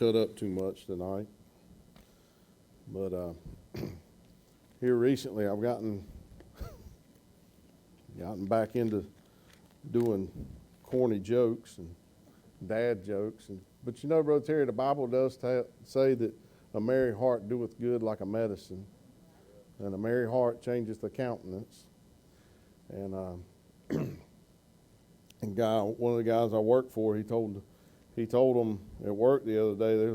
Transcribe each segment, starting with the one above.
cut up too much tonight. But here recently I've gotten back into doing corny jokes and dad jokes. But you know, Brother Terry, the Bible does say that a merry heart doeth good like a medicine, and a merry heart changeth the countenance. And one of the guys I work for, he told them at work the other day, they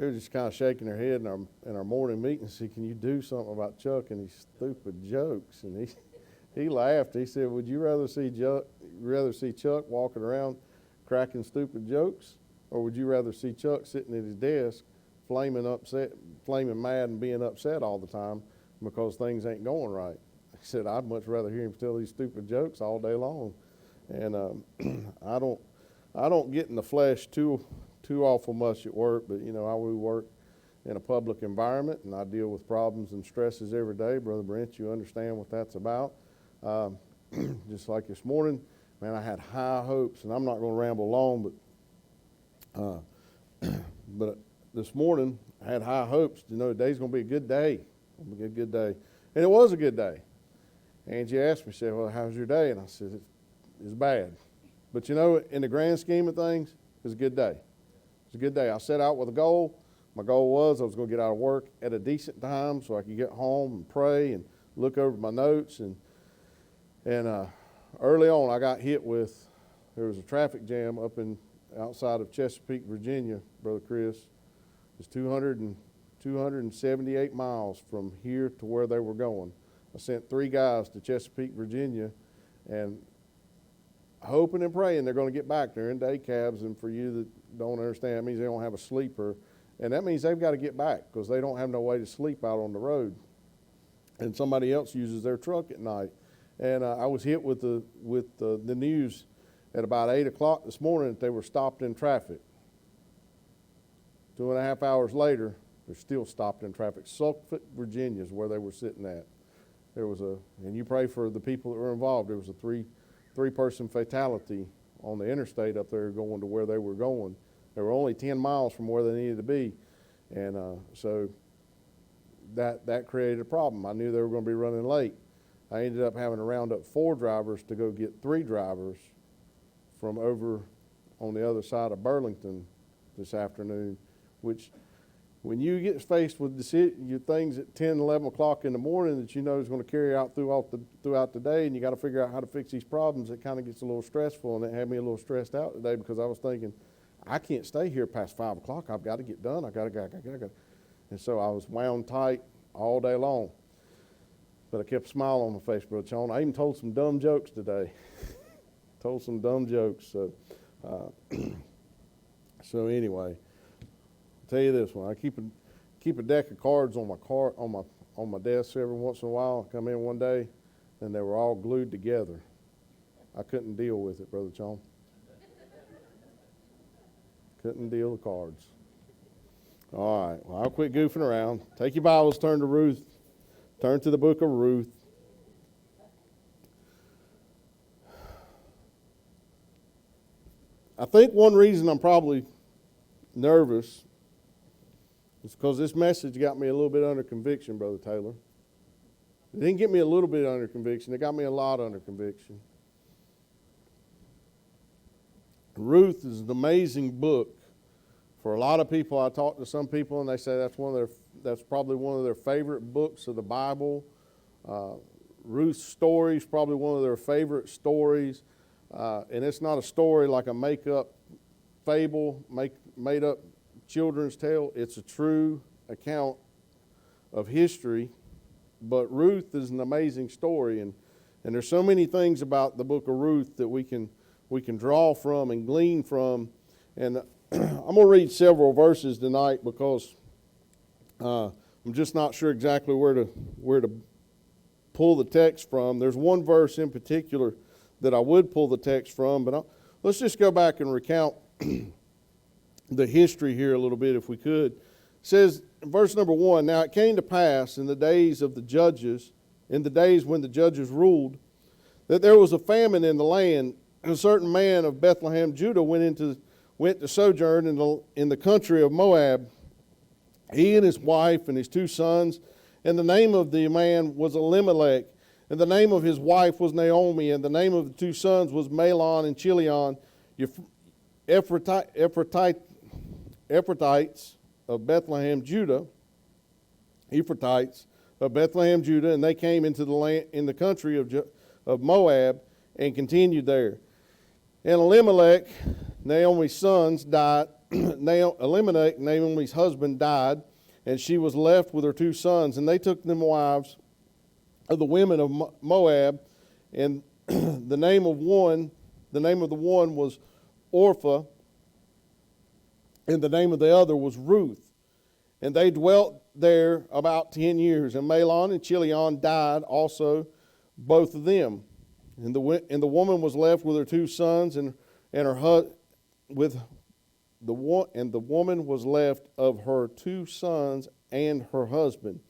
were just kind of shaking their head in our morning meeting and said, "Can you do something about Chuck and his stupid jokes?" And he laughed. He said, "Would you rather see Chuck walking around cracking stupid jokes, or would you rather see Chuck sitting at his desk flaming mad and being upset all the time because things ain't going right?" He said, "I'd much rather hear him tell these stupid jokes all day long." And I don't get in the flesh too awful much at work, but you know, I will work in a public environment and I deal with problems and stresses every day. Brother Brent, you understand what that's about. Just like this morning, man, I had high hopes, and I'm not going to ramble long, but this morning I had high hopes. You know, today's going to be a good day. It'll be a good day, and it was a good day. Angie asked me, she said, "Well, how's your day?" And I said, "It's bad." But you know, in the grand scheme of things, it's a good day. It's a good day. I set out with a goal. My goal was I was going to get out of work at a decent time so I could get home and pray and look over my notes. And early on, I got hit with, there was a traffic jam outside of Chesapeake, Virginia, Brother Chris. It's 278 miles from here to where they were going. I sent 3 guys to Chesapeake, Virginia, and hoping and praying they're going to get back. They're in day cabs, and for you that don't understand, it means they don't have a sleeper, and that means they've got to get back because they don't have no way to sleep out on the road, and somebody else uses their truck at night. And I was hit with the news at about 8 o'clock this morning that they were stopped in traffic. 2.5 hours later, they're still stopped in traffic. Suffolk, Virginia is where they were sitting at. And you pray for the people that were involved. There was a three-person fatality on the interstate up there going to where they were going. They were only 10 miles from where they needed to be. And so that created a problem. I knew they were going to be running late. I ended up having to round up 4 drivers to go get 3 drivers from over on the other side of Burlington this afternoon, which when you get faced with your things at 10, 11 o'clock in the morning that you know is going to carry out throughout the day, and you got to figure out how to fix these problems, it kind of gets a little stressful, and it had me a little stressed out today because I was thinking, I can't stay here past 5 o'clock. I've got to get done. I got to go. And so I was wound tight all day long. But I kept a smile on my face, Brother Sean. I even told some dumb jokes today. So anyway, I'll tell you this one. I keep a deck of cards on my desk every once in a while. I come in one day, and they were all glued together. I couldn't deal with it, Brother Sean. Couldn't deal with cards. All right. Well, I'll quit goofing around. Take your Bibles, turn to Ruth. Turn to the book of Ruth. I think one reason I'm probably nervous is because this message got me a little bit under conviction, Brother Taylor. It didn't get me a little bit under conviction. It got me a lot under conviction. Ruth is an amazing book. For a lot of people, I talk to some people and they say that's probably one of their favorite books of the Bible. Ruth's story is probably one of their favorite stories. And it's not a story like a make-up fable, made-up children's tale. It's a true account of history. But Ruth is an amazing story. And there's so many things about the book of Ruth that we can draw from and glean from. And I'm going to read several verses tonight because I'm just not sure exactly where to pull the text from. There's one verse in particular that I would pull the text from, but let's just go back and recount the history here a little bit if we could. It says, verse number 1, "Now it came to pass in the days of the judges, in the days when the judges ruled, that there was a famine in the land, and a certain man of Bethlehem, Judah, went went to sojourn in the country of Moab, he and his wife and his 2 sons, and the name of the man was Elimelech, and the name of his wife was Naomi, and the name of the 2 sons was Mahlon and Chilion, Ephrathites of Bethlehem, Judah, and they came into the land in the country of Moab and continued there. And Elimelech, Naomi's sons, died. Elimelech, Naomi's husband, died, and she was left with her 2 sons, and they took them wives of the women of Moab, and the name of the one was Orpah, and the name of the other was Ruth. And they dwelt there about 10 years. And Mahlon and Chilion died also, both of them. And the woman was left with her 2 sons, and the woman was left of her 2 sons and her husband.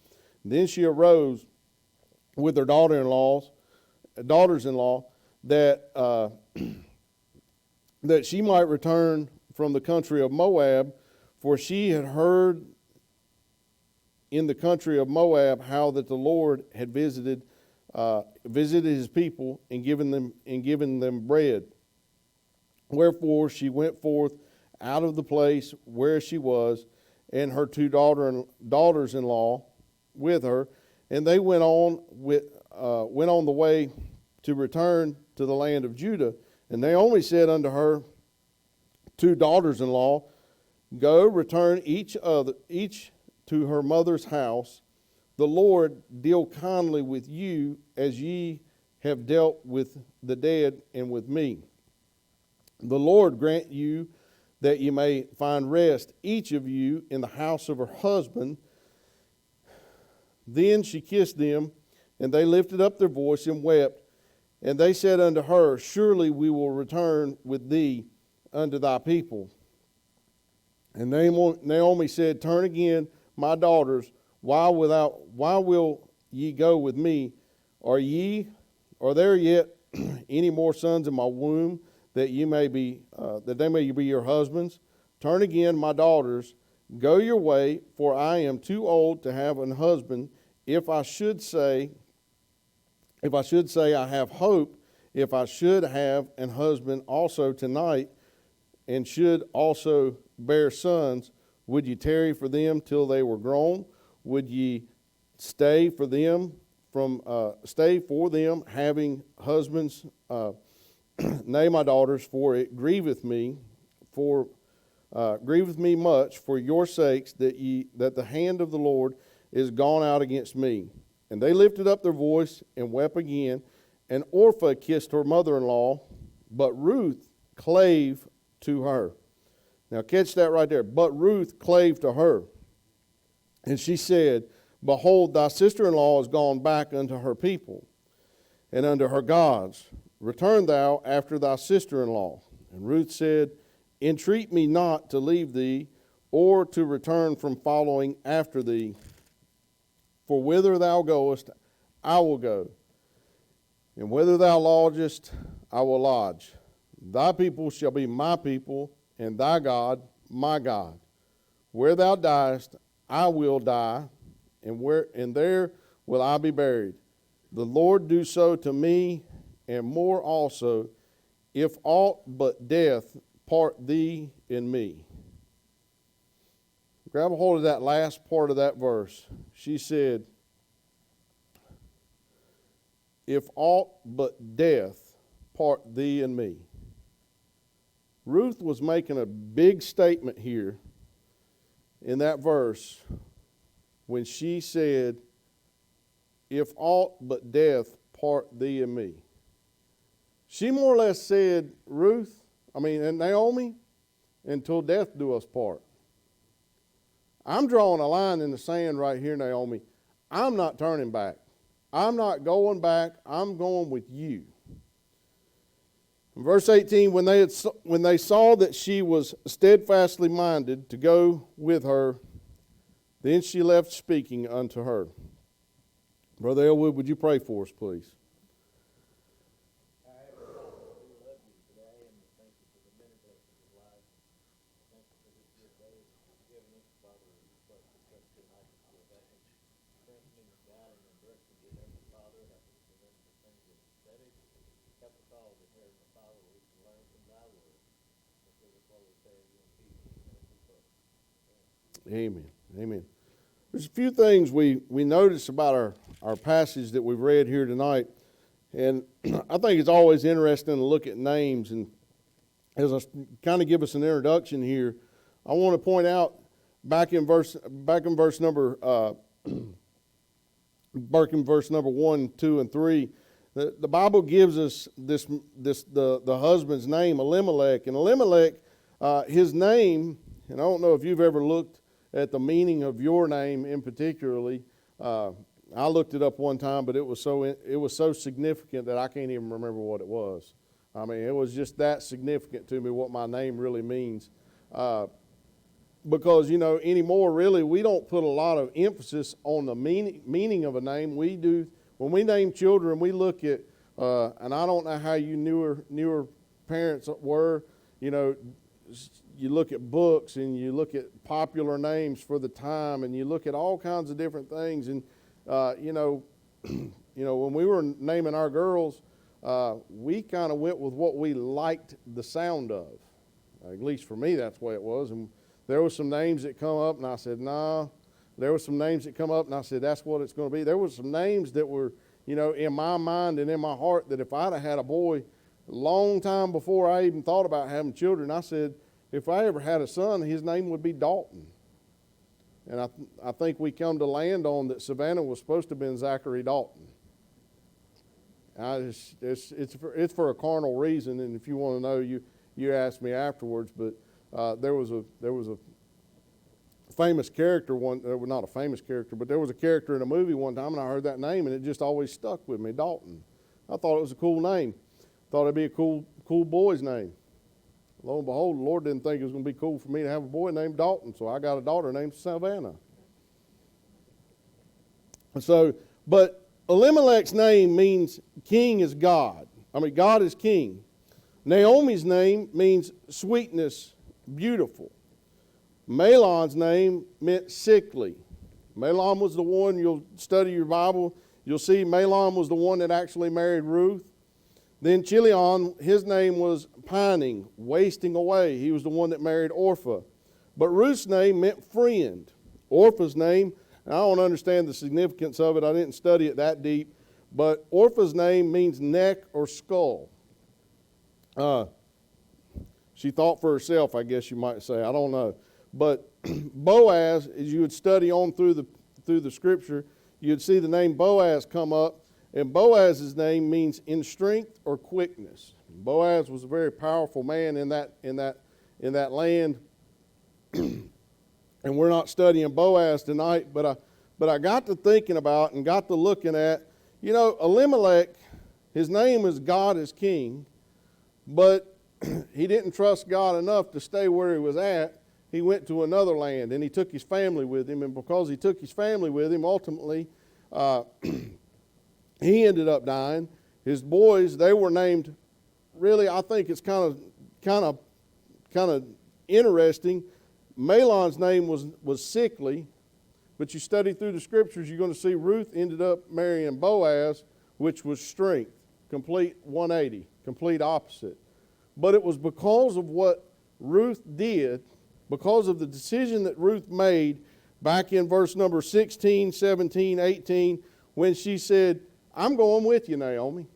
And then she arose with her daughters-in-law, that she might return from the country of Moab, for she had heard in the country of Moab how that the Lord had visited his people and given them bread. Wherefore she went forth out of the place where she was, and her 2 daughters-in-law with her, and they went on the way to return to the land of Judah. And Naomi said unto her 2 daughters-in-law, Go, return each to her mother's house. The Lord deal kindly with you as ye have dealt with the dead and with me. The Lord grant you that ye may find rest, each of you, in the house of her husband. Then she kissed them, and they lifted up their voice and wept. And they said unto her, Surely we will return with thee unto thy people. And Naomi said, Turn again, my daughters, why will ye go with me? Are there yet any more sons in my womb, that they may be your husbands? Turn again, my daughters, go your way, for I am too old to have an husband. If I should say I have hope, if I should have an husband also tonight, and should also bear sons, would ye tarry for them till they were grown? Would ye stay for them, having husbands? Nay, my daughters, for it grieveth me much for your sakes that the hand of the Lord is gone out against me. And they lifted up their voice and wept again. And Orpah kissed her mother-in-law, but Ruth clave to her. Now catch that right there. But Ruth clave to her. And she said, Behold, thy sister-in-law is gone back unto her people and unto her gods. Return thou after thy sister-in-law. And Ruth said, Entreat me not to leave thee, or to return from following after thee. For whither thou goest, I will go, and whither thou lodgest, I will lodge. Thy people shall be my people, and thy God my God. Where thou diest, I will die, and there will I be buried. The Lord do so to me, and more also, if aught but death part thee and me. Grab a hold of that last part of that verse. She said, if aught but death part thee and me. Ruth was making a big statement here in that verse when she said, if aught but death part thee and me. She more or less said, and Naomi, until death do us part. I'm drawing a line in the sand right here, Naomi. I'm not turning back. I'm not going back. I'm going with you. In verse 18, when they saw that she was steadfastly minded to go with her, then she left speaking unto her. Brother Elwood, would you pray for us, please? Amen. Amen. There's a few things we notice about our passage that we've read here tonight. And I think it's always interesting to look at names. And as I kind of give us an introduction here, I want to point out back in verse number 1, 2, and 3, the Bible gives us the husband's name, Elimelech. And Elimelech, his name, and I don't know if you've ever looked at the meaning of your name in particularly. I looked it up one time, but it was so significant that I can't even remember what it was. I mean, it was just that significant to me what my name really means. Because, anymore, really, we don't put a lot of emphasis on the meaning of a name. We do, when we name children, we look at, and I don't know how you newer parents were, you look at books and you look at popular names for the time and you look at all kinds of different things. And, when we were naming our girls, we kind of went with what we liked the sound of. At least for me, that's the way it was. And there were some names that come up and I said, nah. There were some names that come up and I said, that's what it's going to be. There were some names that were, in my mind and in my heart that if I'd have had a boy a long time before I even thought about having children, I said, if I ever had a son, his name would be Dalton. And I think we come to land on that Savannah was supposed to have been Zachary Dalton. It's for a carnal reason, and if you want to know, you ask me afterwards. But there was a famous character not a famous character, but there was a character in a movie one time, and I heard that name, and it just always stuck with me, Dalton. I thought it was a cool name. Thought it'd be a cool boy's name. Lo and behold, the Lord didn't think it was going to be cool for me to have a boy named Dalton, so I got a daughter named Savannah. But Elimelech's name means king is God. I mean, God is king. Naomi's name means sweetness, beautiful. Mahlon's name meant sickly. Mahlon was the one, you'll study your Bible, you'll see Mahlon was the one that actually married Ruth. Then Chilion, his name was pining, wasting away. He was the one that married Orpah. But Ruth's name meant friend. Orpah's name, and I don't understand the significance of it. I didn't study it that deep. But Orpah's name means neck or skull. She thought for herself, I guess you might say. I don't know. But Boaz, as you would study on through the scripture, you'd see the name Boaz come up. And Boaz's name means in strength or quickness. Boaz was a very powerful man in that land. And we're not studying Boaz tonight, but I got to thinking about and got to looking at, Elimelech, his name is God is king, but he didn't trust God enough to stay where he was at. He went to another land and he took his family with him. And because he took his family with him, ultimately, he ended up dying. His boys, they were named, really, I think it's kind of interesting. Mahlon's name was sickly, but you study through the scriptures, you're going to see Ruth ended up marrying Boaz, which was strength, complete 180, complete opposite. But it was because of what Ruth did, because of the decision that Ruth made back in verse number 16, 17, 18, when she said, I'm going with you, Naomi.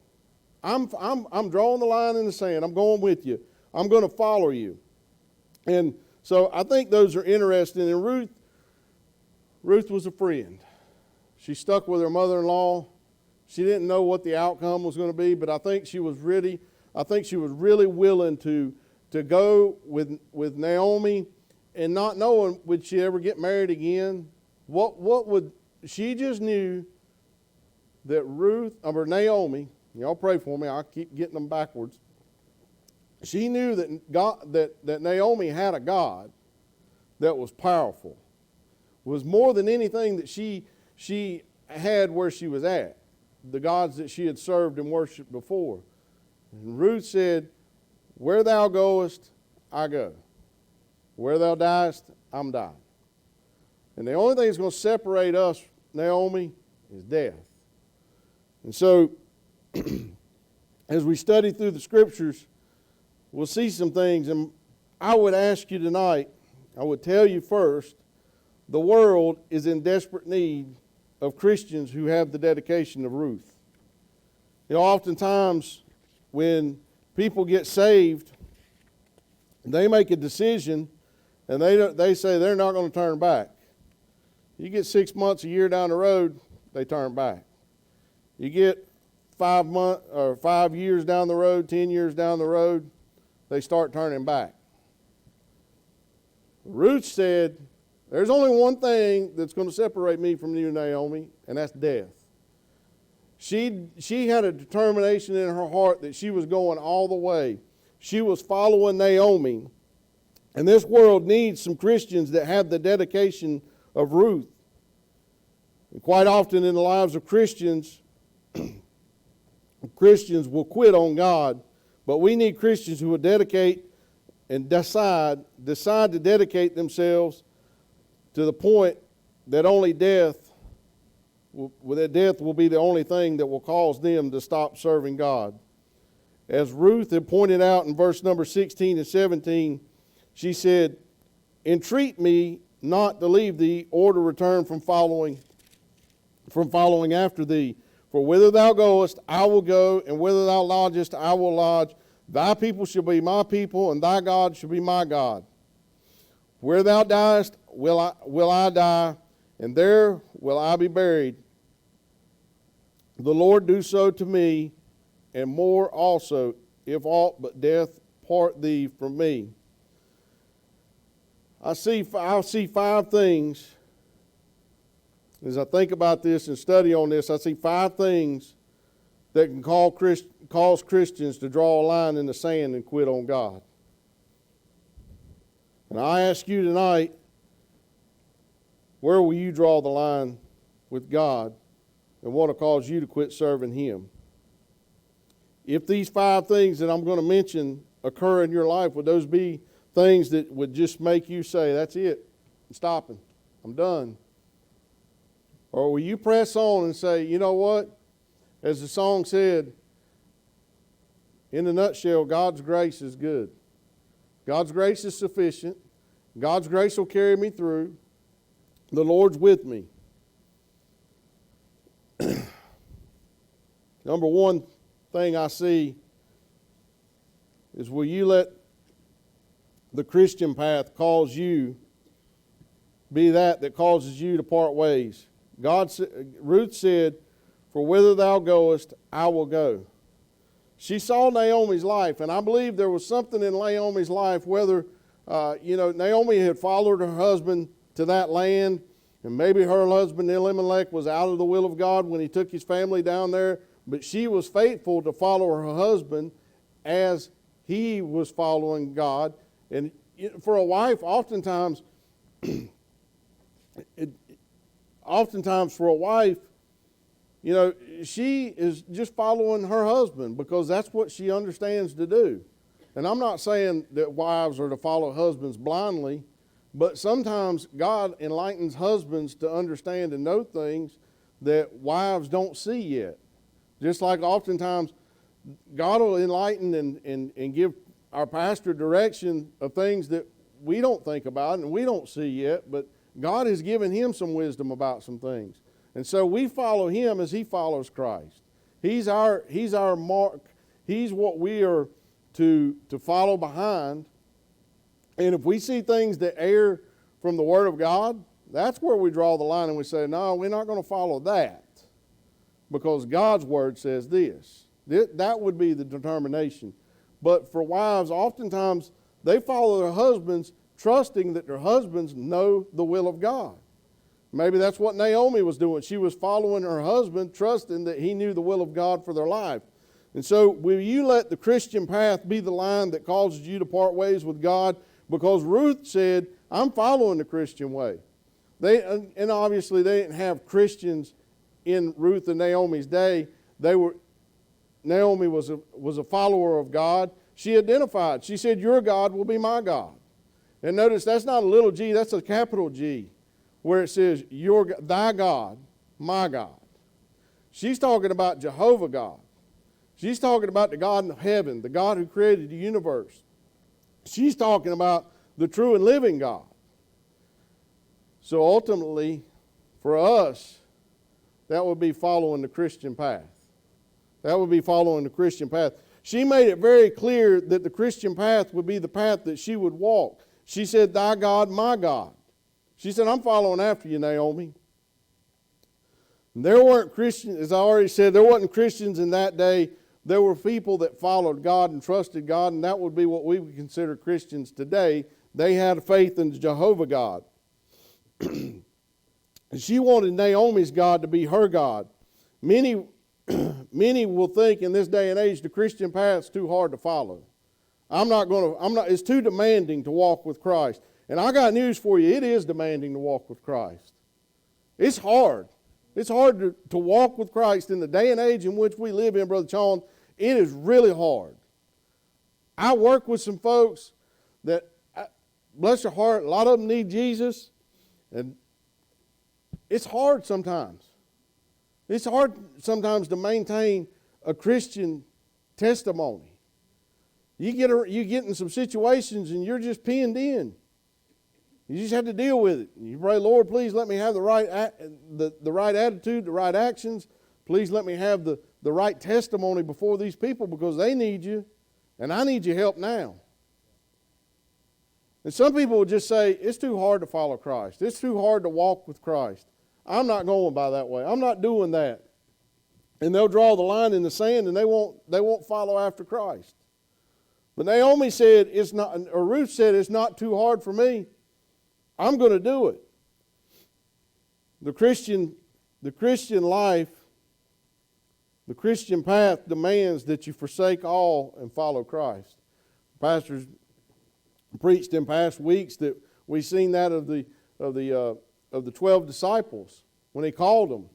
I'm drawing the line in the sand. I'm going with you. I'm going to follow you. And so I think those are interesting. And Ruth was a friend. She stuck with her mother-in-law. She didn't know what the outcome was going to be, but I think she was really willing to go with Naomi, and not knowing would she ever get married again. She just knew that Naomi, y'all pray for me, I keep getting them backwards. She knew that Naomi had a God that was powerful, was more than anything that she had where she was at, the gods that she had served and worshiped before. And Ruth said, where thou goest, I go. Where thou diest, I'm dying. And the only thing that's going to separate us, Naomi, is death. And so, as we study through the scriptures, we'll see some things. And I would ask you tonight, I would tell you first, the world is in desperate need of Christians who have the dedication of Ruth. You know, oftentimes when people get saved, they make a decision and they say they're not going to turn back. You get 6 months, a year down the road, they turn back. You get 5 months or 5 years down the road, 10 years down the road, they start turning back. Ruth said, there's only one thing that's going to separate me from you, Naomi, and that's death. She had a determination in her heart that she was going all the way. She was following Naomi. And this world needs some Christians that have the dedication of Ruth. And quite often in the lives of Christians, Christians will quit on God, but we need Christians who will dedicate and decide to dedicate themselves to the point that only death will be the only thing that will cause them to stop serving God. As Ruth had pointed out in verse number 16 and 17, she said, entreat me not to leave thee or to return from following after thee. For whither thou goest, I will go, and whither thou lodgest, I will lodge. Thy people shall be my people, and thy God shall be my God. Where thou diest, will I die, and there will I be buried. The Lord do so to me, and more also, if aught but death part thee from me. I see 5 things. As I think about this and study on this, I see 5 things that can cause Christians to draw a line in the sand and quit on God. And I ask you tonight, where will you draw the line with God and what will cause you to quit serving Him? If these 5 things that I'm going to mention occur in your life, would those be things that would just make you say, that's it, I'm stopping, I'm done? Or will you press on and say, you know what? As the song said, in a nutshell, God's grace is good. God's grace is sufficient. God's grace will carry me through. The Lord's with me. Number one thing I see is, will you let the Christian path cause you, be that causes you to part ways? Ruth said, for whither thou goest, I will go. She saw Naomi's life, and I believe there was something in Naomi's life, whether, Naomi had followed her husband to that land, and maybe her husband Elimelech was out of the will of God when he took his family down there, but she was faithful to follow her husband as he was following God. And for a wife, oftentimes for a wife, she is just following her husband because that's what she understands to do. And I'm not saying that wives are to follow husbands blindly, but sometimes God enlightens husbands to understand and know things that wives don't see yet. Just like oftentimes God will enlighten and give our pastor direction of things that we don't think about and we don't see yet, but God has given him some wisdom about some things. And so we follow him as he follows Christ. He's our mark. He's what we are to follow behind. And if we see things that err from the Word of God, that's where we draw the line and we say, no, we're not going to follow that because God's Word says this. That would be the determination. But for wives, oftentimes they follow their husbands trusting that their husbands know the will of God. Maybe that's what Naomi was doing. She was following her husband, trusting that he knew the will of God for their life. And so will you let the Christian path be the line that causes you to part ways with God? Because Ruth said, I'm following the Christian way. And obviously they didn't have Christians in Ruth and Naomi's day. Naomi was a follower of God. She identified. She said, your God will be my God. And notice that's not a little g, that's a capital G, where it says, thy God, my God. She's talking about Jehovah God. She's talking about the God in heaven, the God who created the universe. She's talking about the true and living God. So ultimately, for us, that would be following the Christian path. That would be following the Christian path. She made it very clear that the Christian path would be the path that she would walk. She said, thy God, my God. She said, I'm following after you, Naomi. There weren't Christians, as I already said, there wasn't Christians in that day. There were people that followed God and trusted God, and that would be what we would consider Christians today. They had faith in Jehovah God. She wanted Naomi's God to be her God. Many will think in this day and age the Christian path is too hard to follow. It's too demanding to walk with Christ. And I got news for you, it is demanding to walk with Christ. It's hard. It's hard to walk with Christ in the day and age in which we live in, Brother Sean. It is really hard. I work with some folks that, bless their heart, a lot of them need Jesus. And it's hard sometimes. It's hard sometimes to maintain a Christian testimony. You get in some situations and you're just pinned in. You just have to deal with it. You pray, Lord, please let me have the right attitude, the right actions. Please let me have the right testimony before these people because they need you and I need your help now. And some people will just say, it's too hard to follow Christ. It's too hard to walk with Christ. I'm not going by that way. I'm not doing that. And they'll draw the line in the sand and they won't follow after Christ. But Naomi said, Ruth said, it's not too hard for me. I'm going to do it. The Christian life, the Christian path demands that you forsake all and follow Christ. Pastors preached in past weeks that we've seen that of the 12 disciples when he called them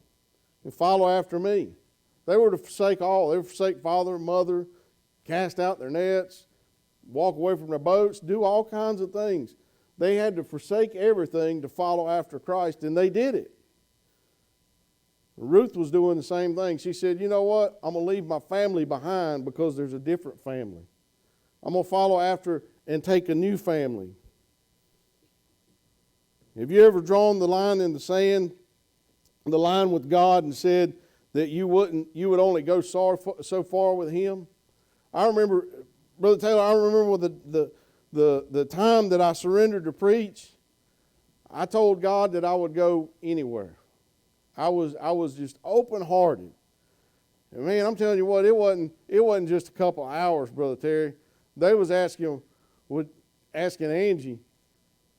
and follow after me. They were to forsake all. They were to forsake father and mother, cast out their nets, walk away from their boats, do all kinds of things. They had to forsake everything to follow after Christ, and they did it. Ruth was doing the same thing. She said, you know what? I'm going to leave my family behind because there's a different family. I'm going to follow after and take a new family. Have you ever drawn the line in the sand, the line with God, and said that you would only go so far with Him? I remember, Brother Taylor, the time that I surrendered to preach, I told God that I would go anywhere. I was just open-hearted. And man, I'm telling you what, it wasn't just a couple of hours, Brother Terry. They was asking Angie,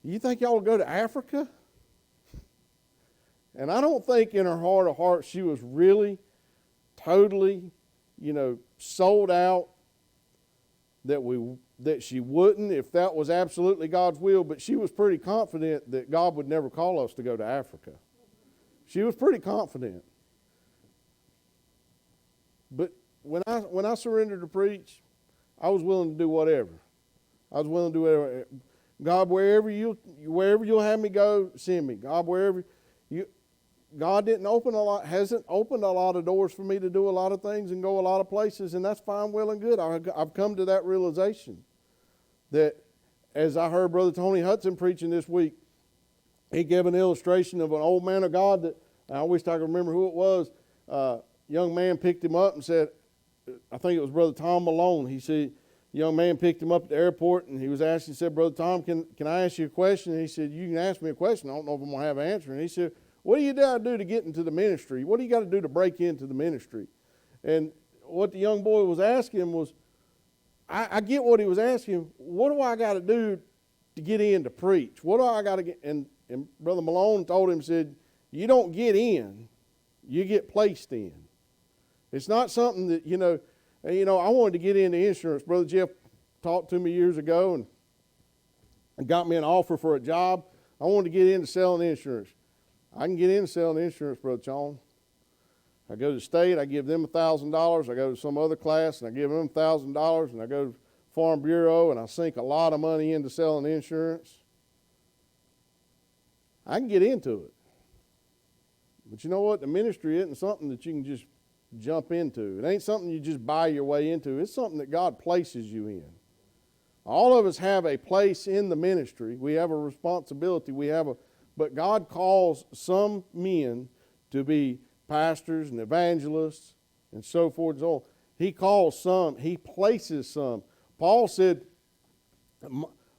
you think y'all will go to Africa? And I don't think in her heart of hearts she was really totally, sold out that she wouldn't if that was absolutely God's will, but she was pretty confident that God would never call us to go to Africa. She was pretty confident. But when I surrendered to preach, I was willing to do whatever. I was willing to do whatever. God, wherever you'll have me go, send me. God, God hasn't opened a lot of doors for me to do a lot of things and go a lot of places, and that's fine, well and good. I've come to that realization that as I heard Brother Tony Hudson preaching this week, he gave an illustration of an old man of God that I wish I could remember who it was. Young man picked him up and said, I think it was Brother Tom Malone. He said, the young man picked him up at the airport and he was asking, he said, Brother Tom, can I ask you a question? And he said, you can ask me a question. I don't know if I'm going to have an answer. And he said, what do you got to do to get into the ministry? What do you got to do to break into the ministry? And what the young boy was asking was, I get what he was asking. What do I got to do to get in to preach? What do I got to get? And Brother Malone told him, said, you don't get in, you get placed in. It's not something that, I wanted to get into insurance. Brother Jeff talked to me years ago and got me an offer for a job. I wanted to get into selling insurance. I can get into selling insurance, Brother Sean. I go to the state, I give them $1,000. I go to some other class and I give them $1,000. And I go to Farm Bureau and I sink a lot of money into selling insurance. I can get into it. But you know what? The ministry isn't something that you can just jump into. It ain't something you just buy your way into. It's something that God places you in. All of us have a place in the ministry. We have a responsibility. But God calls some men to be pastors and evangelists and so forth and so on. He calls some. He places some. Paul said,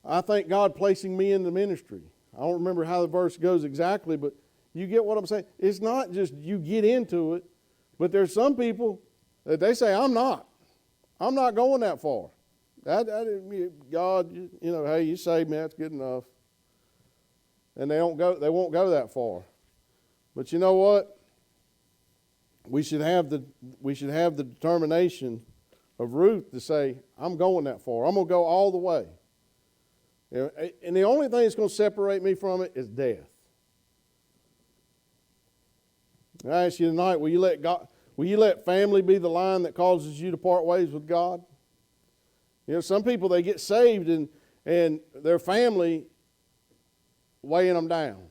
I thank God placing me in the ministry. I don't remember how the verse goes exactly, but you get what I'm saying. It's not just you get into it, but there's some people that they say, I'm not going that far. God, hey, you saved me, that's good enough. And they won't go that far. But you know what? We should have the determination of Ruth to say, I'm going that far. I'm going to go all the way. And the only thing that's going to separate me from it is death. I ask you tonight, will you let family be the line that causes you to part ways with God? Some people, they get saved and their family weighing them down.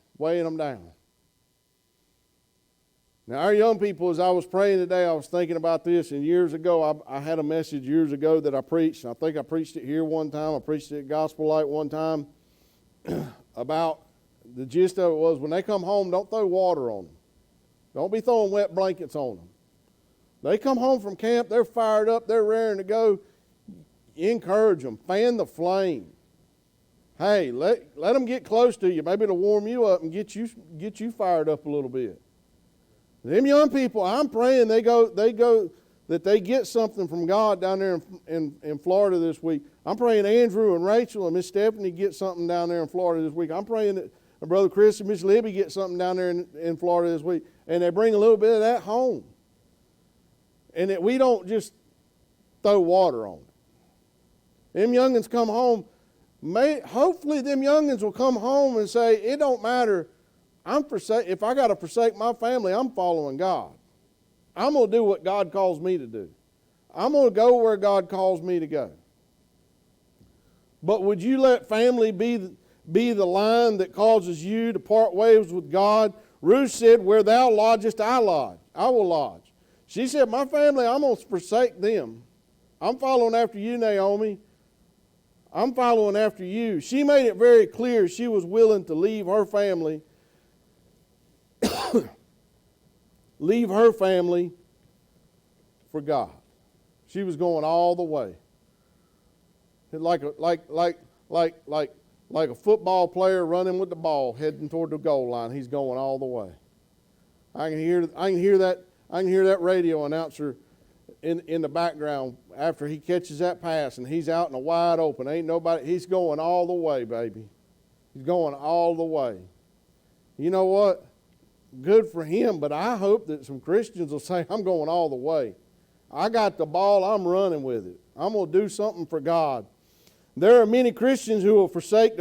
Now, our young people, as I was praying today, I was thinking about this, and years ago, I had a message years ago that I preached, and I think I preached it here one time, I preached it at Gospel Light one time, about the gist of it was, when they come home, don't throw water on them. Don't be throwing wet blankets on them. They come home from camp, they're fired up, they're raring to go. Encourage them, fan the flame. Hey, let them get close to you. Maybe it'll warm you up and get you fired up a little bit. Them young people, I'm praying they go that they get something from God down there in Florida this week. I'm praying Andrew and Rachel and Miss Stephanie get something down there in Florida this week. I'm praying that Brother Chris and Miss Libby get something down there in Florida this week. And they bring a little bit of that home. And that we don't just throw water on it. Them youngins come home. Hopefully them youngins will come home and say, it don't matter. If I got to forsake my family, I'm following God. I'm going to do what God calls me to do. I'm going to go where God calls me to go. But would you let family be the line that causes you to part ways with God? Ruth said, where thou lodgest, I will lodge. She said, my family, I'm going to forsake them. I'm following after you, Naomi. I'm following after you. She made it very clear she was willing to leave her family for God. She was going all the way. Like a football player running with the ball heading toward the goal line. He's going all the way. I can hear that radio announcer in the background after he catches that pass and he's out in the wide open. Ain't nobody. He's going all the way, baby. He's going all the way. You know what? Good for him, but I hope that some Christians will say, I'm going all the way. I got the ball, I'm running with it. I'm going to do something for God. There are many Christians who will forsake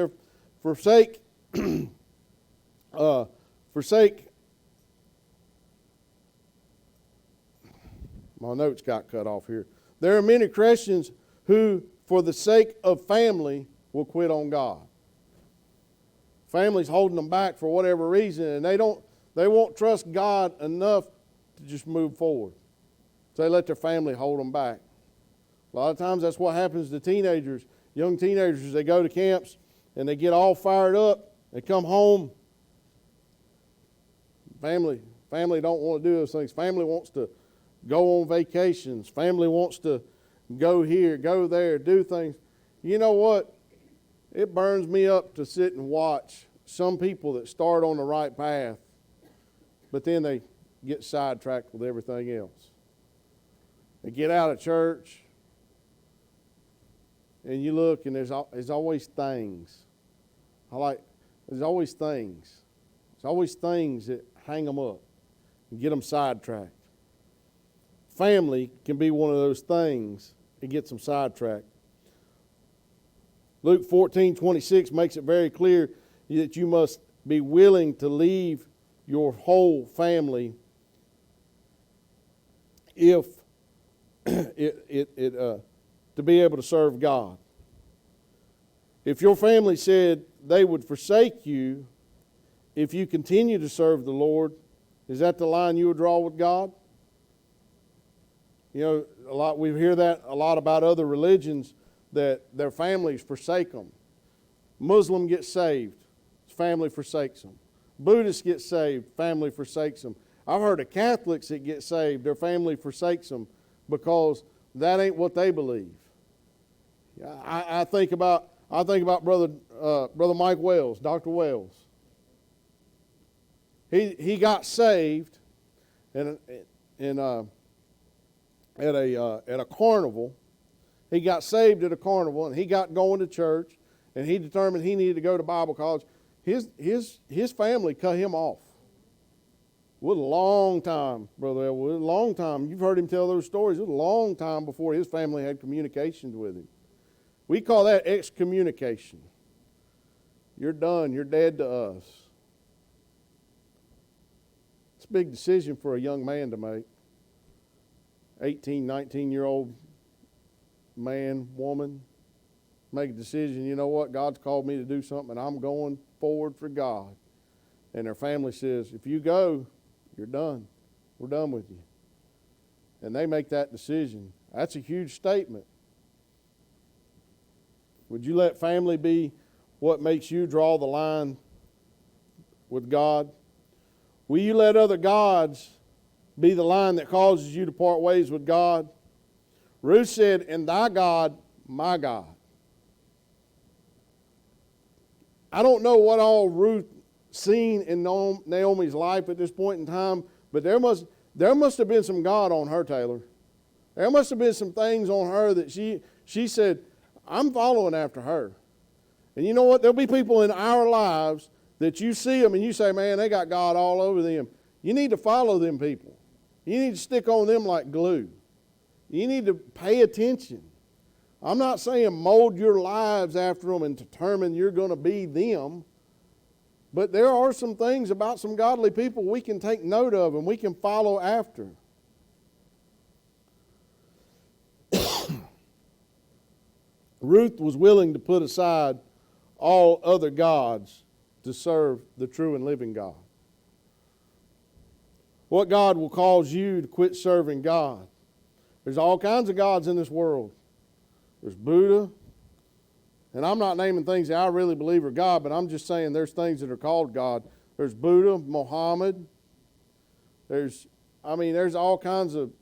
my notes got cut off here. There are many Christians who, for the sake of family, will quit on God. Family's holding them back for whatever reason, and they won't trust God enough to just move forward. So they let their family hold them back. A lot of times that's what happens to teenagers, young teenagers. They go to camps and they get all fired up. They come home. Family don't want to do those things. Family wants to go on vacations. Family wants to go here, go there, do things. You know what? It burns me up to sit and watch some people that start on the right path, but then they get sidetracked with everything else. They get out of church, and you look, and there's always things. There's always things. There's always things that hang them up and get them sidetracked. Family can be one of those things that gets them sidetracked. Luke 14:26 makes it very clear that you must be willing to leave your whole family if to be able to serve God. If your family said they would forsake you if you continue to serve the Lord, is that the line you would draw with God? You know, we hear that a lot about other religions. that their families forsake them. Muslim gets saved, family forsakes them. Buddhists get saved, family forsakes them. I've heard of Catholics that get saved, their family forsakes them because that ain't what they believe. I think about Brother Mike Wells, Dr. Wells. He got saved at a carnival. He got saved at a carnival, and he got going to church, and he determined he needed to go to Bible college. His family cut him off. It was a long time, Brother Elwood, a long time. You've heard him tell those stories. It was a long time before his family had communications with him. We call that excommunication. You're done. You're dead to us. It's a big decision for a young man to make. 18, 19-year-old man, woman, make a decision. You know what? God's called me to do something, and I'm going forward for God. And their family says, if you go, you're done. We're done with you. And they make that decision. That's a huge statement. Would you let family be what makes you draw the line with God? Will you let other gods be the line that causes you to part ways with God? Ruth said, and thy God, my God. I don't know what all Ruth seen in Naomi's life at this point in time, but there must have been some God on her, Taylor. There must have been some things on her that she said, I'm following after her. And you know what? There'll be people in our lives that you see them and you say, man, they got God all over them. You need to follow them people. You need to stick on them like glue. You need to pay attention. I'm not saying mold your lives after them and determine you're going to be them. But there are some things about some godly people we can take note of and we can follow after. Ruth was willing to put aside all other gods to serve the true and living God. What God will cause you to quit serving God? There's all kinds of gods in this world. There's Buddha. And I'm not naming things that I really believe are God, but I'm just saying there's things that are called God. There's Buddha, Muhammad. There's all kinds of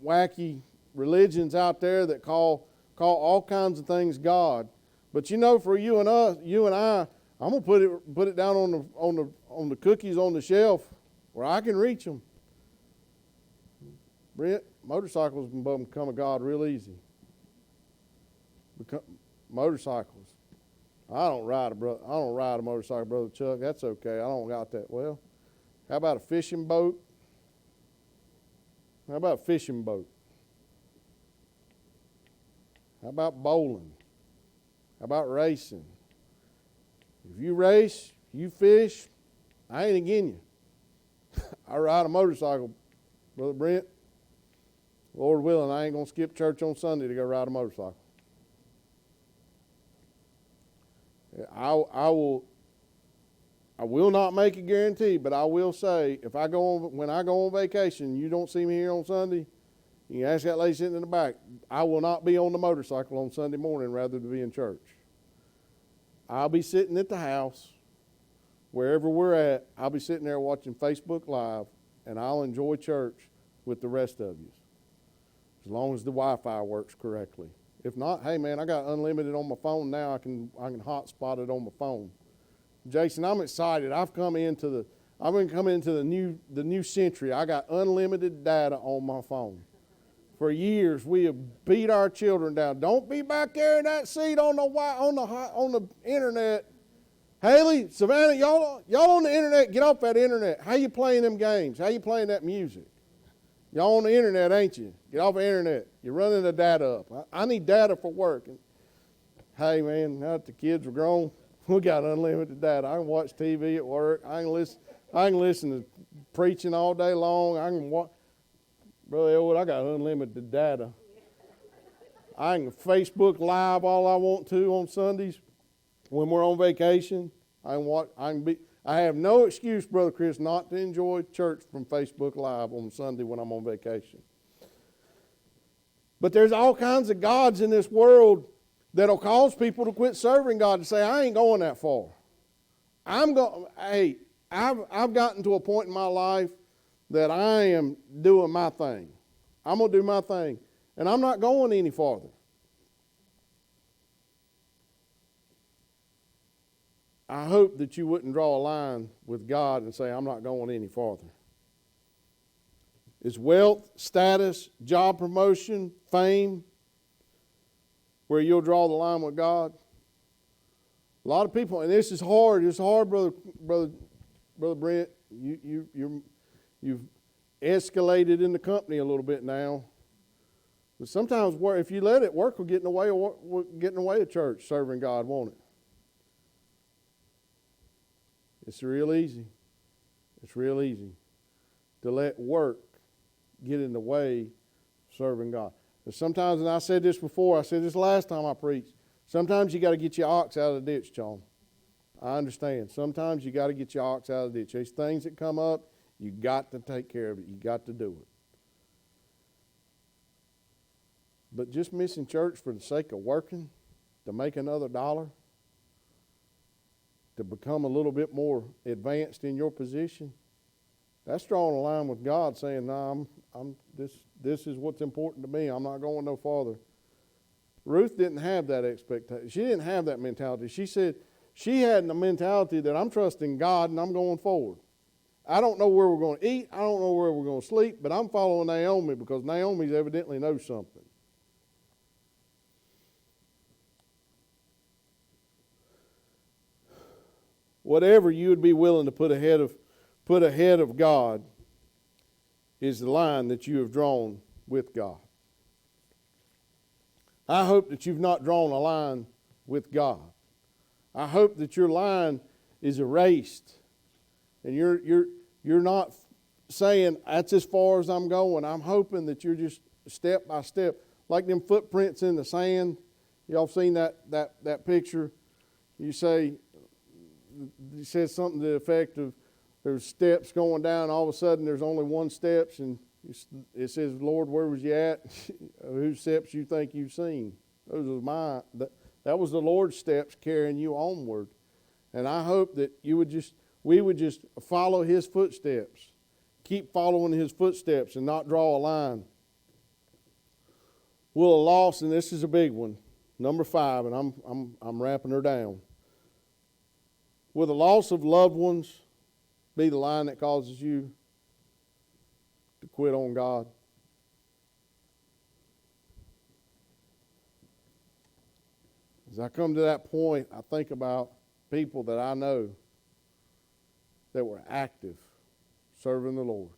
wacky religions out there that call all kinds of things God. But you know, for you and I, I'm gonna put it down on the cookies on the shelf where I can reach them. Brent, motorcycles become a God real easy. Motorcycles. I don't ride a motorcycle, Brother Chuck. That's okay. I don't got that. Well, how about a fishing boat? How about a fishing boat? How about bowling? How about racing? If you race, you fish, I ain't again you. I ride a motorcycle, Brother Brent. Lord willing, I ain't going to skip church on Sunday to go ride a motorcycle. I will not make a guarantee, but I will say when I go on vacation, you don't see me here on Sunday, you can ask that lady sitting in the back, I will not be on the motorcycle on Sunday morning rather than be in church. I'll be sitting at the house, wherever we're at, I'll be sitting there watching Facebook Live, and I'll enjoy church with the rest of you, as long as the Wi-Fi works correctly. If not, hey man, I got unlimited on my phone now. I can hotspot it on my phone. Jason, I'm excited. I've come into the new century. I got unlimited data on my phone. For years, we have beat our children down. Don't be back there in that seat on the internet. Haley, Savannah, y'all on the internet, get off that internet. How you playing them games? How you playing that music? Y'all on the internet, ain't you? Get off the internet. You're running the data up. I need data for work. And, hey, man, now that the kids are grown, we got unlimited data. I can watch TV at work. I can listen to preaching all day long. I can watch. Brother Elwood, I got unlimited data. I can Facebook Live all I want to on Sundays when we're on vacation. I have no excuse, Brother Chris, not to enjoy church from Facebook Live on Sunday when I'm on vacation. But there's all kinds of gods in this world that'll cause people to quit serving God and say, I ain't going that far. I've gotten to a point in my life that I am doing my thing. I'm going to do my thing. And I'm not going any farther. I hope that you wouldn't draw a line with God and say, I'm not going any farther. Is wealth, status, job promotion, fame, where you'll draw the line with God? A lot of people, and this is hard. It's hard, brother Brent. You've escalated in the company a little bit now. But sometimes, if you let it, work will get in the way of church serving God, won't it? It's real easy. It's real easy to let work get in the way of serving God. But sometimes, and I said this before, I said this last time I preached, sometimes you got to get your ox out of the ditch, John. I understand. Sometimes you got to get your ox out of the ditch. There's things that come up, you got to take care of it. You got to do it. But just missing church for the sake of working, to make another dollar, to become a little bit more advanced in your position, that's drawing a line with God, saying, "No, this is what's important to me. I'm not going no farther." Ruth didn't have that expectation. She didn't have that mentality. She said she had the mentality that I'm trusting God and I'm going forward. I don't know where we're going to eat. I don't know where we're going to sleep, but I'm following Naomi because Naomi evidently knows something. Whatever you would be willing to put ahead of God is the line that you have drawn with God. I hope that you've not drawn a line with God. I hope that your line is erased and you're not saying that's as far as I'm going. I'm hoping that you're just step by step, like them footprints in the sand. Y'all seen that picture? You say, he says something to the effect of there's steps going down, all of a sudden there's only one steps, and it says, Lord, where was you at? Whose steps you think you've seen? Those are that was the Lord's steps carrying you onward. And I hope that we would just follow His footsteps. Keep following His footsteps and not draw a line. Will a loss, and this is a big one, number 5, and I'm wrapping her down. Will the loss of loved ones be the line that causes you to quit on God? As I come to that point, I think about people that I know that were active serving the Lord.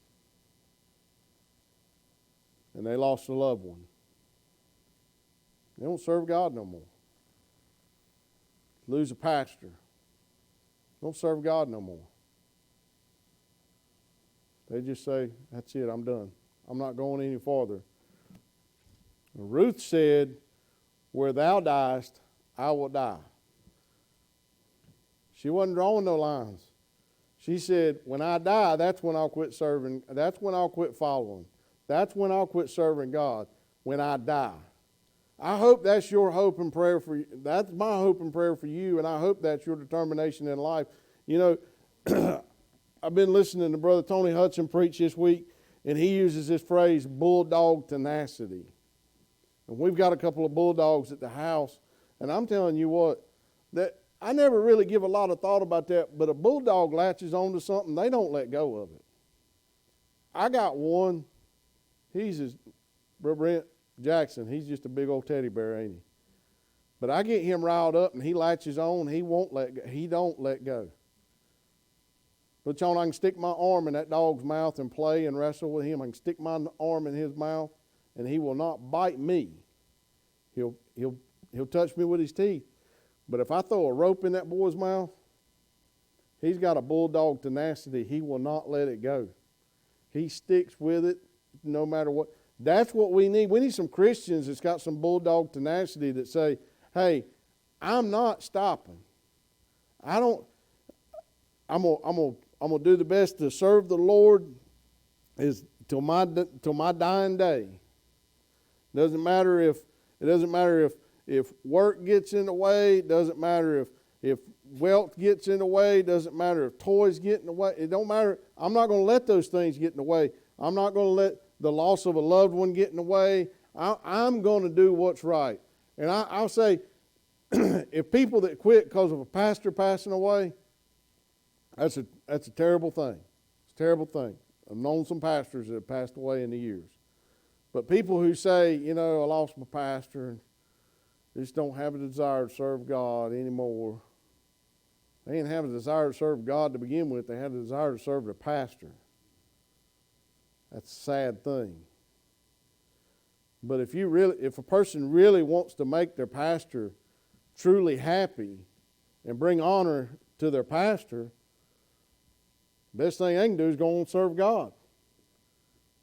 And they lost a loved one. They don't serve God no more. Lose a pastor. Don't serve God no more. They just say, that's it, I'm done. I'm not going any farther. Ruth said, where thou diest, I will die. She wasn't drawing no lines. She said, when I die, that's when I'll quit serving. That's when I'll quit following. That's when I'll quit serving God, when I die. I hope that's your hope and prayer for you. That's my hope and prayer for you, and I hope that's your determination in life. You know, I've been listening to Brother Tony Hudson preach this week, and he uses this phrase, bulldog tenacity. And we've got a couple of bulldogs at the house, and I'm telling you what, that I never really give a lot of thought about that, but a bulldog latches onto something, they don't let go of it. I got one, Brother Brent Jackson, he's just a big old teddy bear, ain't he? But I get him riled up and he latches on, he don't let go. But John, I can stick my arm in that dog's mouth and play and wrestle with him. I can stick my arm in his mouth and he will not bite me. He'll touch me with his teeth. But if I throw a rope in that boy's mouth, he's got a bulldog tenacity. He will not let it go. He sticks with it no matter what. That's what we need. We need some Christians that's got some bulldog tenacity that say, hey, I'm not stopping. I'm gonna do the best to serve the Lord is till my dying day. Doesn't matter if it doesn't matter if work gets in the way. It doesn't matter if wealth gets in the way. It doesn't matter if toys get in the way. It don't matter. I'm not going to let those things get in the way. I'm not going to let the loss of a loved one get in the way. I'm going to do what's right. And I'll say, if people that quit because of a pastor passing away, that's a terrible thing. It's a terrible thing. I've known some pastors that have passed away in the years. But people who say, I lost my pastor and just don't have a desire to serve God anymore. They didn't have a desire to serve God to begin with. They had a desire to serve their pastor. That's a sad thing. But if a person really wants to make their pastor truly happy and bring honor to their pastor, the best thing they can do is go on and serve God.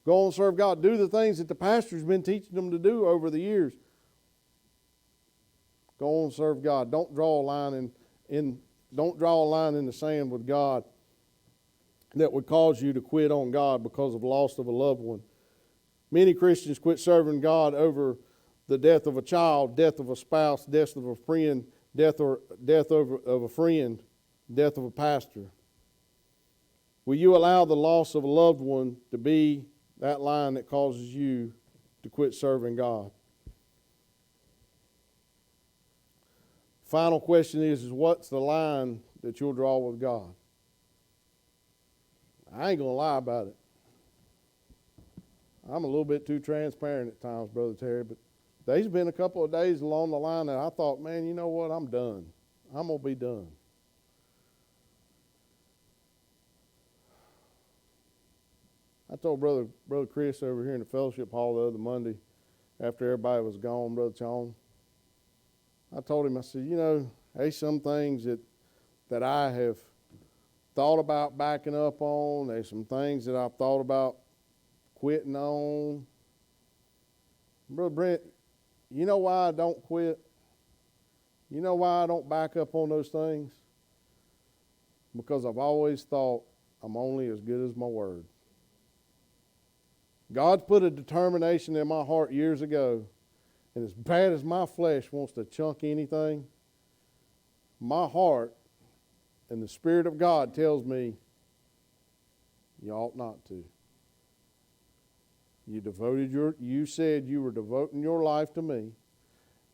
Go on and serve God. Do the things that the pastor's been teaching them to do over the years. Go on and serve God. Don't draw a line in the sand with God that would cause you to quit on God because of loss of a loved one. Many Christians quit serving God over the death of a child, death of a spouse, death of a friend, death of a friend, death of a pastor. Will you allow the loss of a loved one to be that line that causes you to quit serving God? Final question is what's the line that you'll draw with God? I ain't going to lie about it. I'm a little bit too transparent at times, Brother Terry, but there's been a couple of days along the line that I thought, man, you know what, I'm done. I'm going to be done. I told Brother Chris over here in the fellowship hall the other Monday after everybody was gone, Brother Chong, I told him, I said, there's some things that I have thought about backing up on. There's some things that I've thought about quitting on. Brother Brent, you know why I don't quit? You know why I don't back up on those things? Because I've always thought I'm only as good as my word. God's put a determination in my heart years ago, and as bad as my flesh wants to chunk anything, my heart and the Spirit of God tells me you ought not to. You said you were devoting your life to me.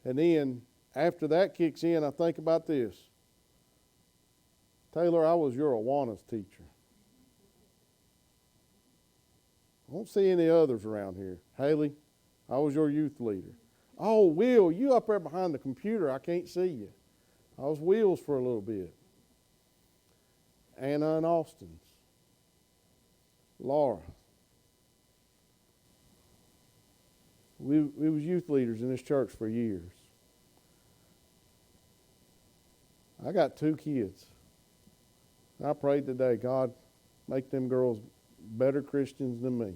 And then after that kicks in, I think about this. Taylor, I was your Awanas teacher. I don't see any others around here. Haley, I was your youth leader. Oh, Will, you up there behind the computer, I can't see you. I was Will's for a little bit. Anna and Austin's. Laura. We was youth leaders in this church for years. I got 2 kids. I prayed today, God, make them girls better Christians than me.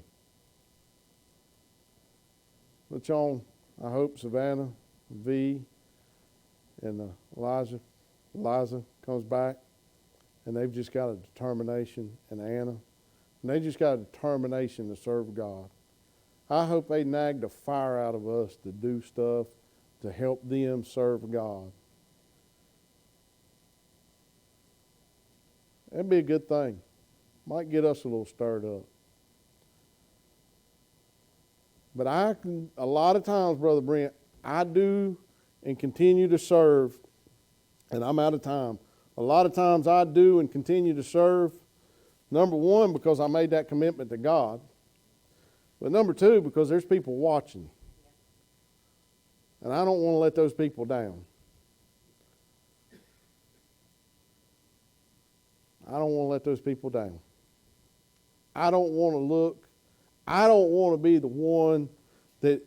But Sean, I hope Savannah, V, and Eliza comes back, and they've just got a determination, and Anna, and they just got a determination to serve God. I hope they nag the fire out of us to do stuff to help them serve God. That'd be a good thing. Might get us a little stirred up. But a lot of times, Brother Brent, I do and continue to serve, and I'm out of time. A lot of times I do and continue to serve, number one, because I made that commitment to God. But number two, because there's people watching. And I don't want to let those people down. I don't want to let those people down. I don't want to be the one that,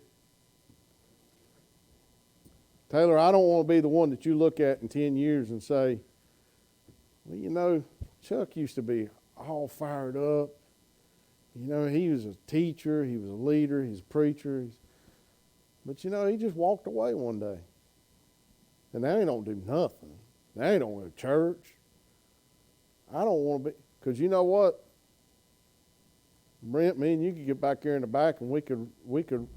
Taylor, I don't want to be the one that you look at in 10 years and say, well, Chuck used to be all fired up. He was a teacher, he was a leader, he's a preacher. But he just walked away one day. And now he don't do nothing. Now he don't go to church. I don't want to be, because you know what? Brent, me and you could get back there in the back and we could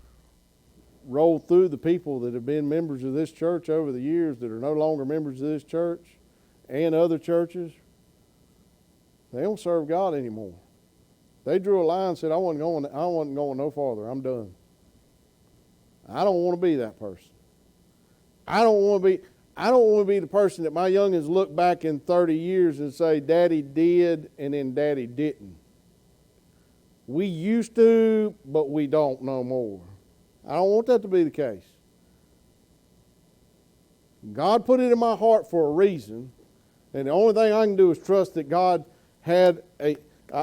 roll through the people that have been members of this church over the years that are no longer members of this church and other churches, they don't serve God anymore. They drew a line and said, I wasn't going no farther. I'm done. I don't want to be that person. I don't want to be the person that my youngins look back in 30 years and say, Daddy did and then Daddy didn't. We used to, but we don't no more. I don't want that to be the case. God put it in my heart for a reason, and the only thing I can do is trust that God had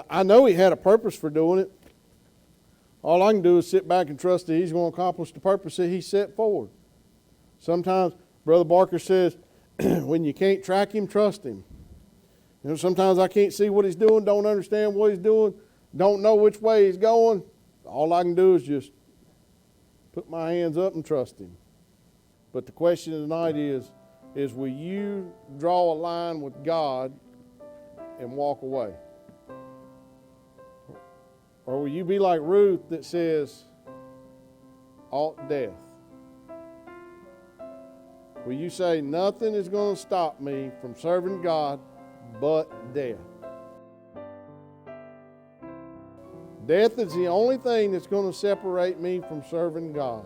I know He had a purpose for doing it. All I can do is sit back and trust that He's going to accomplish the purpose that He set forward. Sometimes Brother Barker says, when you can't track Him, trust Him. You know, sometimes I can't see what He's doing, don't understand what He's doing, don't know which way He's going. All I can do is just put my hands up and trust Him. But the question tonight is will you draw a line with God and walk away? Or will you be like Ruth that says, "Alt death"? Will you say, nothing is going to stop me from serving God but death? Death is the only thing that's going to separate me from serving God.